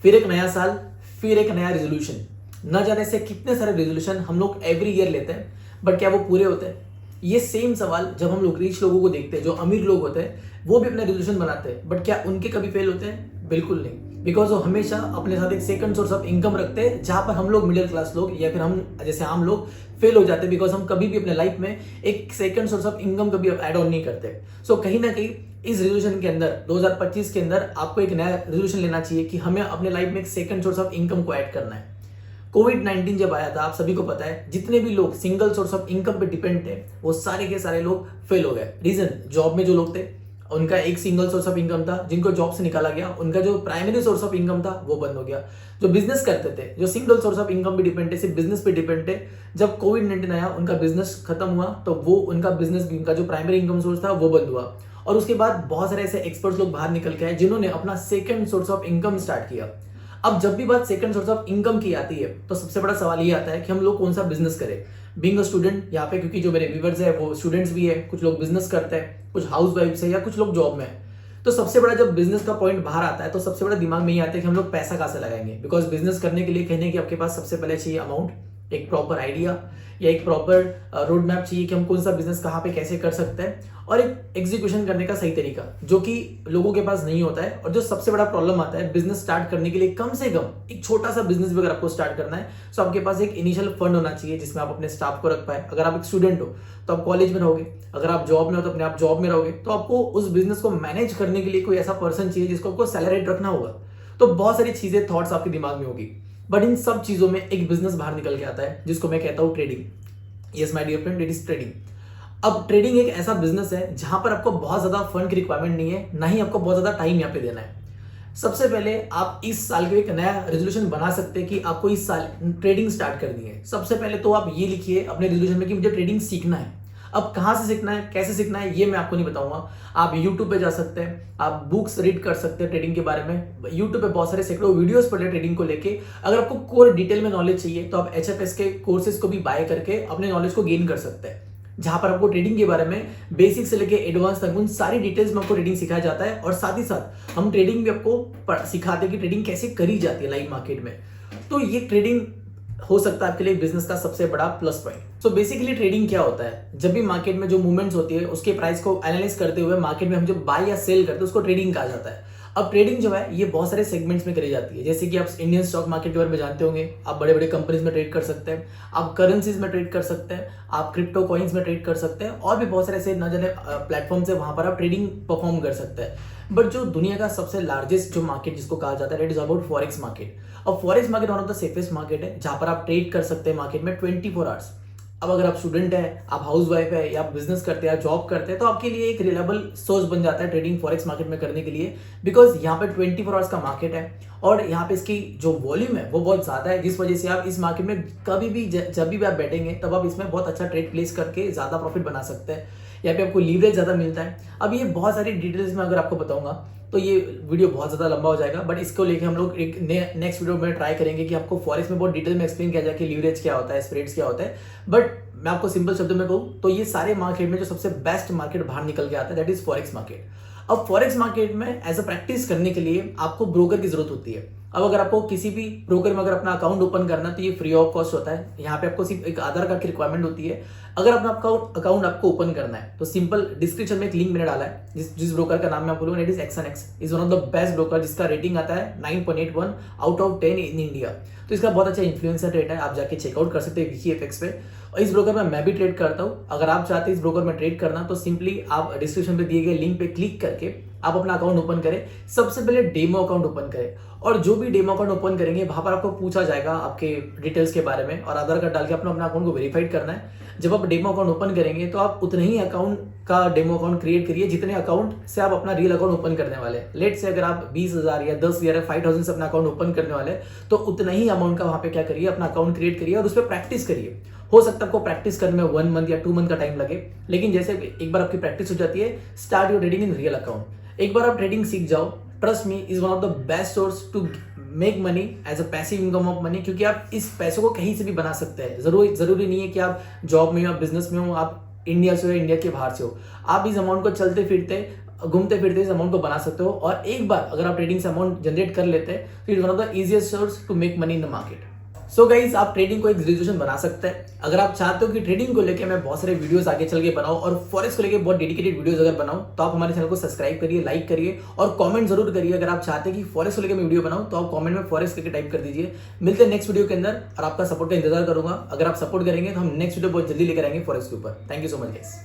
फिर एक नया साल, फिर एक नया रेजोल्यूशन। न जाने से कितने सारे रेजोल्यूशन हम लोग एवरी ईयर लेते हैं, बट क्या वो पूरे होते हैं? ये सेम सवाल जब हम लोग रिच लोगों को देखते हैं, जो अमीर लोग होते हैं, वो भी अपने रेजोल्यूशन बनाते हैं, बट क्या उनके कभी फेल होते हैं? बिल्कुल नहीं, बिकॉज वो हमेशा अपने साथ एक सेकंड सोर्स ऑफ इनकम रखते हैं, जहां पर हम लोग मिडिल क्लास लोग या फिर हम जैसे आम लोग फेल हो जाते हैं, बिकॉज हम कभी भी अपने लाइफ में एक सेकंड सोर्स ऑफ इनकम कभी ऐड ऑन नहीं करते। सो कहीं ना कहीं इस रेजोल्यूशन के अंदर 2025 के अंदर आपको एक नया रेजोल्यूशन लेना चाहिए कि हमें अपने लाइफ में एक सेकंड सोर्स ऑफ इनकम को ऐड करना है। कोविड-19 जब आया था, आप सभी को पता है, जितने भी लोग सिंगल सोर्स ऑफ इनकम पे डिपेंड थे, वो सारे के सारे लोग फेल हो गए। रीजन, जॉब में जो लोग थे उनका एक सिंगल सोर्स ऑफ इनकम था, जिनको जॉब से निकाला गया, उनका जो प्राइमरी सोर्स ऑफ इनकम था वो बंद हो गया। जो बिजनेस करते थे, जो सिंगल सोर्स ऑफ इनकम पे डिपेंड थे, सिर्फ बिजनेस पे डिपेंड थे, जब कोविड-19 आया उनका बिजनेस खत्म हुआ, तो वो उनका बिजनेस भी, उनका जो प्राइमरी इनकम सोर्स था वो बंद हुआ। और उसके बाद बहुत सारे ऐसे एक्सपर्ट्स लोग बाहर निकल के आए जिन्होंने अपना second source of income start किया। अब जब भी बात सेकंड सोर्स ऑफ इनकम की आती है, तो सबसे बड़ा सवाल ये आता है कि हम लोग कौन सा बिजनेस करें। बीइंग अ स्टूडेंट यहाँ पे, क्योंकि जो मेरे व्यूअर्स है वो स्टूडेंट्स भी है, कुछ लोग बिजनेस करते हैं, कुछ हाउस वाइफ्स है, या कुछ लोग जॉब में है। तो सबसे बड़ा जब बिजनेस का पॉइंट बाहर आता है, तो सबसे बड़ा दिमाग में ये आता है कि हम लोग पैसा कहाँ से लगाएंगे। बिकॉज बिजनेस करने के लिए कहने कि आपके पास सबसे पहले चाहिए अमाउंट, एक प्रॉपर आइडिया या एक प्रॉपर रोड मैप चाहिए कि हम कौन सा बिजनेस कहाँ पे कैसे कर सकते हैं, और एक एग्जीक्यूशन करने का सही तरीका, जो कि लोगों के पास नहीं होता है। और जो सबसे बड़ा प्रॉब्लम आता है बिजनेस स्टार्ट करने के लिए, कम से कम एक छोटा सा बिजनेस भी अगर आपको स्टार्ट करना है, तो आपके पास एक इनिशियल फंड होना चाहिए जिसमें आप अपने स्टाफ को रख पाए। अगर आप एक स्टूडेंट हो तो आप कॉलेज में रहोगे, अगर आप जॉब में हो तो अपने आप जॉब में रहोगे, तो आपको उस बिजनेस को मैनेज करने के लिए कोई ऐसा पर्सन चाहिए जिसको आपको सैलरीड रखना होगा। तो बहुत सारी चीजें, थॉट्स आपके दिमाग में होगी, बट इन सब चीजों में एक बिजनेस बाहर निकल के आता है जिसको मैं कहता हूं trading. Yes my dear friend, it is trading. अब ट्रेडिंग एक ऐसा बिजनेस है जहां पर आपको बहुत ज्यादा फंड की रिक्वायरमेंट नहीं है, ना ही आपको बहुत ज्यादा टाइम यहाँ पे देना है। सबसे पहले आप इस साल के एक नया रेजोल्यूशन बना सकते हैं कि आपको इस साल ट्रेडिंग स्टार्ट करनी है। सबसे पहले तो आप ये लिखिए अपने रेजोल्यूशन में कि मुझे ट्रेडिंग सीखना है। अब कहां से सीखना है, कैसे सीखना है, ये मैं आपको नहीं बताऊंगा। आप YouTube पे जा सकते हैं, आप बुक्स रीड कर सकते हैं ट्रेडिंग के बारे में। YouTube पे बहुत सारे सैकड़ों वीडियोस पड़े ट्रेडिंग को लेके। अगर आपको कोर डिटेल में नॉलेज चाहिए तो आप HFS के कोर्सेज को भी बाय करके अपने नॉलेज को गेन कर सकते हैं, जहां पर आपको ट्रेडिंग के बारे में बेसिक से लेके एडवांस तक उन सारी डिटेल्स में आपको ट्रेडिंग सिखाया जाता है। और साथ ही साथ हम ट्रेडिंग भी आपको सिखाते हैं कि ट्रेडिंग कैसे करी जाती है लाइव मार्केट में। तो ये ट्रेडिंग हो सकता है आपके लिए बिजनेस का सबसे बड़ा plus point. So basically trading क्या होता है, जब भी मार्केट में जो मूवमेंट्स होती है उसके प्राइस को एनालाइज करते हुए मार्केट में हम जो बाय या सेल करते हैं उसको ट्रेडिंग कहा जाता है। अब ट्रेडिंग जो है ये बहुत सारे सेगमेंट्स में करी जाती है, जैसे कि आप इंडियन स्टॉक मार्केट के बारे में जानते होंगे, आप बड़े बड़े कंपनीज में ट्रेड कर सकते हैं, आप करेंसीज में ट्रेड कर सकते हैं, आप क्रिप्टो कॉइन्स में ट्रेड कर सकते हैं, और भी बहुत सारे ऐसे न जाने प्लेटफॉर्म्स है वहां पर आप ट्रेडिंग परफॉर्म कर सकते हैं। बट जो दुनिया का सबसे लार्जेस्ट जो मार्केट जिसको कहा जाता है, it is about forex market. अब forex market one of the safest market है जहां पर आप ट्रेड कर सकते हैं मार्केट में 24 आवर्स। अब अगर आप स्टूडेंट है, आप हाउस वाइफ है, या आप बिजनेस करते हैं या जॉब करते हैं, तो आपके लिए एक रिलायबल सोर्स बन जाता है ट्रेडिंग फॉरेक्स मार्केट में करने के लिए। बिकॉज यहाँ पे 24 आवर्स का मार्केट है और यहाँ पे इसकी जो वॉल्यूम है वो बहुत ज्यादा है, जिस वजह से आप इस मार्केट में कभी भी जब भी आप बैठेंगे तब आप इसमें बहुत अच्छा ट्रेड प्लेस करके ज्यादा प्रॉफिट बना सकते हैं। यहाँ पे आपको लीवरेज ज्यादा मिलता है। अब ये बहुत सारी डिटेल्स में अगर आपको बताऊंगा तो ये वीडियो बहुत ज्यादा लंबा हो जाएगा, बट इसको लेके हम लोग एक नेक्स्ट वीडियो में ट्राई करेंगे कि आपको फॉरेक्स में बहुत डिटेल में एक्सप्लेन किया जाए कि लीवरेज क्या होता है, स्प्रेड्स क्या होता है। बट मैं आपको सिंपल शब्दों में कहूँ तो ये सारे मार्केट में जो सबसे बेस्ट मार्केट बाहर निकल के आता है दैट इज फॉरेक्स मार्केट। अब फॉरेक्स मार्केट में एज अ प्रैक्टिस करने के लिए आपको ब्रोकर की जरूरत होती है। अब अगर आपको किसी भी ब्रोकर में अगर अपना अकाउंट ओपन करना तो ये फ्री ऑफ कॉस्ट होता है। यहाँ पे आपको सिर्फ एक आधार कार्ड की रिक्वायरमेंट होती है। अगर अपना अकाउंट आपको ओपन करना है तो सिंपल डिस्क्रिप्शन में एक लिंक मैंने डाला है, जिस ब्रोकर का नाम मैं आपको बोलूंगा, it is XNX, is one of the best broker जिसका रेटिंग आता है 9.81 आउट ऑफ 10 इन इंडिया। तो इसका बहुत अच्छा इन्फ्लुएंसर रेट है, आप जाके चेकआउट कर सकते हैं WikiFX पे। और इस ब्रोकर में मैं भी ट्रेड करता हूँ। अगर आप चाहते हैं इस ब्रोकर में ट्रेड करना तो सिंपली आप डिस्क्रिप्शन पे दिए गए लिंक पे क्लिक करके आप अपना अकाउंट ओपन करें। सबसे पहले डेमो अकाउंट ओपन करें, और जो भी डेमो अकाउंट ओपन करेंगे वहां पर आपको पूछा जाएगा आपके डिटेल्स के बारे में, और आधार कार्ड डाल के अपना अकाउंट को वेरीफाइड करना है। जब आप डेमो अकाउंट ओपन करेंगे तो आप उतने ही अकाउंट का डेमो अकाउंट क्रिएट करिए जितने अकाउंट से आप अपना रियल अकाउंट ओपन करने वाले हैं। लेट से अगर आप 20,000 या 10,000 या 5,000 से अपना अकाउंट ओपन करने वाले हैं तो उतना ही अमाउंट का वहां पे क्या करिए, अपना अकाउंट क्रिएट करिए और उस पर प्रैक्टिस करिए। हो सकता है आपको प्रैक्टिस करने में 1 मंथ या 2 मंथ का टाइम लगे, लेकिन जैसे एक बार आपकी प्रैक्टिस हो जाती है, start your trading in real account. एक बार आप ट्रेडिंग सीख जाओ, trust me, is one of the best source to make money as a passive income of money, क्योंकि आप इस पैसों को कहीं से भी बना सकते हैं। जरूरी नहीं है कि आप जॉब में हो, आप बिजनेस में हो, आप इंडिया से हो, इंडिया के बाहर से हो, आप इस अमाउंट को चलते फिरते घूमते फिरते इस अमाउंट को बना सकते हो। और एक बार अगर आप ट्रेडिंग से अमाउंट जनरेट कर लेते हैं तो it one of the easiest source to make money in the market. So guys, आप ट्रेडिंग को एक रेजोल्यूशन बना सकते हैं। अगर आप चाहते हो कि ट्रेडिंग को लेके मैं बहुत सारे वीडियोस आगे चल के बनाऊं और फॉरेक्स को लेके बहुत डेडिकेटेड वीडियोस अगर बनाऊं, तो आप हमारे चैनल को सब्सक्राइब करिए, लाइक करिए और कमेंट जरूर करिए। अगर आप चाहते हैं कि फॉरेक्स को लेकर मैं वीडियो बनाऊं तो आप कमेंट में फॉरेक्स करके टाइप कर दीजिए। मिलते हैं नेक्स्ट वीडियो के अंदर और आपका सपोर्ट का इंतजार करूंगा। अगर आप सपोर्ट करेंगे तो हम नेक्स्ट वीडियो बहुत जल्दी लेकर आएंगे फॉरेक्स के ऊपर। Thank you so much guys.